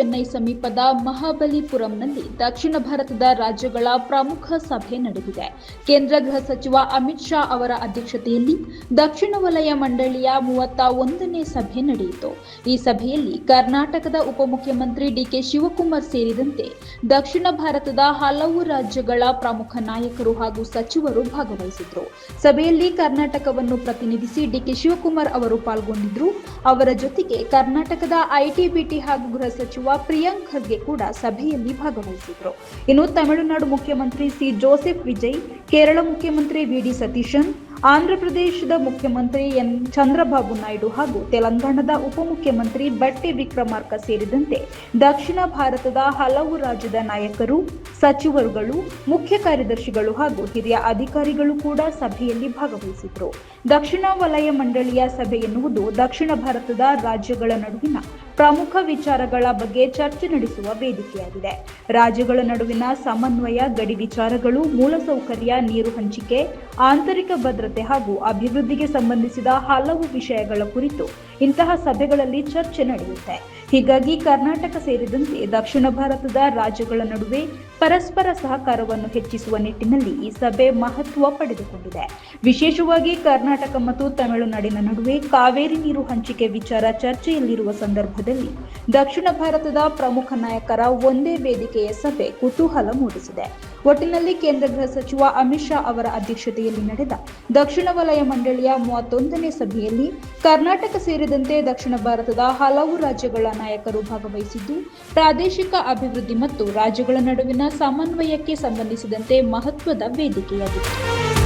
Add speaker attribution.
Speaker 1: ಚೆನ್ನೈ ಸಮೀಪದ ಮಹಾಬಲಿಪುರಂನಲ್ಲಿ ದಕ್ಷಿಣ ಭಾರತದ ರಾಜ್ಯಗಳ ಪ್ರಮುಖ ಸಭೆ ನಡೆದಿದೆ. ಕೇಂದ್ರ ಗೃಹ ಸಚಿವ ಅಮಿತ್ ಶಾ ಅವರ ಅಧ್ಯಕ್ಷತೆಯಲ್ಲಿ ದಕ್ಷಿಣ ವಲಯ ಮಂಡಳಿಯ 31ನೇ ಸಭೆ ನಡೆಯಿತು. ಈ ಸಭೆಯಲ್ಲಿ ಕರ್ನಾಟಕದ ಉಪಮುಖ್ಯಮಂತ್ರಿ ಡಿಕೆ ಶಿವಕುಮಾರ್ ಸೇರಿದಂತೆ ದಕ್ಷಿಣ ಭಾರತದ ಹಲವು ರಾಜ್ಯಗಳ ಪ್ರಮುಖ ನಾಯಕರು ಹಾಗೂ ಸಚಿವರು ಭಾಗವಹಿಸಿದ್ರು. ಸಭೆಯಲ್ಲಿ ಕರ್ನಾಟಕವನ್ನು ಪ್ರತಿನಿಧಿಸಿ ಡಿಕೆ ಶಿವಕುಮಾರ್ ಅವರು ಪಾಲ್ಗೊಂಡಿದ್ರು. ಅವರ ಜೊತೆಗೆ ಕರ್ನಾಟಕದ ಐಟಿ, ಬಿಟಿ ಹಾಗೂ ಗೃಹ ಸಚಿವ ಪ್ರಿಯಾಂಕ್ ಖರ್ಗೆ ಕೂಡ ಸಭೆಯಲ್ಲಿ ಭಾಗವಹಿಸಿದ್ರು. ಇನ್ನು ತಮಿಳುನಾಡು ಮುಖ್ಯಮಂತ್ರಿ ಸಿ ಜೋಸೆಫ್ ವಿಜಯ್, ಕೇರಳ ಮುಖ್ಯಮಂತ್ರಿ ವಿಡಿ ಸತೀಶನ್, ಆಂಧ್ರಪ್ರದೇಶದ ಮುಖ್ಯಮಂತ್ರಿ ಎನ್ ಚಂದ್ರಬಾಬು ನಾಯ್ಡು ಹಾಗೂ ತೆಲಂಗಾಣದ ಉಪಮುಖ್ಯಮಂತ್ರಿ ಬಟ್ಟಿ ವಿಕ್ರಮಾರ್ಕ ಸೇರಿದಂತೆ ದಕ್ಷಿಣ ಭಾರತದ ಹಲವು ರಾಜ್ಯದ ನಾಯಕರು, ಸಚಿವರುಗಳು, ಮುಖ್ಯ ಕಾರ್ಯದರ್ಶಿಗಳು ಹಾಗೂ ಹಿರಿಯ ಅಧಿಕಾರಿಗಳು ಕೂಡ ಸಭೆಯಲ್ಲಿ ಭಾಗವಹಿಸಿದ್ರು. ದಕ್ಷಿಣ ವಲಯ ಮಂಡಳಿಯ ಸಭೆ ಎನ್ನುವುದು ದಕ್ಷಿಣ ಭಾರತದ ರಾಜ್ಯಗಳ ನಡುವಿನ ಪ್ರಮುಖ ವಿಚಾರಗಳ ಬಗ್ಗೆ ಚರ್ಚೆ ನಡೆಸುವ ವೇದಿಕೆಯಾಗಿದೆ. ರಾಜ್ಯಗಳ ನಡುವಿನ ಸಮನ್ವಯ, ಗಡಿ ವಿಚಾರಗಳು, ಮೂಲಸೌಕರ್ಯ, ನೀರು ಹಂಚಿಕೆ, ಆಂತರಿಕ ಭದ್ರತೆ ಹಾಗೂ ಅಭಿವೃದ್ಧಿಗೆ ಸಂಬಂಧಿಸಿದ ಹಲವು ವಿಷಯಗಳ ಕುರಿತು ಇಂತಹ ಸಭೆಗಳಲ್ಲಿ ಚರ್ಚೆ ನಡೆಯುತ್ತೆ. ಹೀಗಾಗಿ ಕರ್ನಾಟಕ ಸೇರಿದಂತೆ ದಕ್ಷಿಣ ಭಾರತದ ರಾಜ್ಯಗಳ ನಡುವೆ ಪರಸ್ಪರ ಸಹಕಾರವನ್ನು ಹೆಚ್ಚಿಸುವ ನಿಟ್ಟಿನಲ್ಲಿ ಈ ಸಭೆ ಮಹತ್ವ ಪಡೆದುಕೊಂಡಿದೆ. ವಿಶೇಷವಾಗಿ ಕರ್ನಾಟಕ ಮತ್ತು ತಮಿಳುನಾಡಿನ ನಡುವೆ ಕಾವೇರಿ ನೀರು ಹಂಚಿಕೆ ವಿಚಾರ ಚರ್ಚೆಯಲ್ಲಿರುವ ಸಂದರ್ಭದಲ್ಲಿ ದಕ್ಷಿಣ ಭಾರತದ ಪ್ರಮುಖ ನಾಯಕರ ಒಂದೇ ವೇದಿಕೆಯ ಸಭೆ ಕುತೂಹಲ ಮೂಡಿಸಿದೆ. ಒಟ್ಟಿನಲ್ಲಿ ಕೇಂದ್ರ ಗೃಹ ಸಚಿವ ಅಮಿತ್ ಶಾ ಅವರ ಅಧ್ಯಕ್ಷತೆಯಲ್ಲಿ ನಡೆದ ದಕ್ಷಿಣ ವಲಯ ಮಂಡಳಿಯ 31ನೇ ಸಭೆಯಲ್ಲಿ ಕರ್ನಾಟಕ ಸೇರಿದಂತೆ ದಕ್ಷಿಣ ಭಾರತದ ಹಲವು ರಾಜ್ಯಗಳ ನಾಯಕರು ಭಾಗವಹಿಸಿದ್ದು, ಪ್ರಾದೇಶಿಕ ಅಭಿವೃದ್ಧಿ ಮತ್ತು ರಾಜ್ಯಗಳ ನಡುವಿನ ಸಮನ್ವಯಕ್ಕೆ ಸಂಬಂಧಿಸಿದಂತೆ ಮಹತ್ವದ ವೇದಿಕೆಯಾಗಿತ್ತು.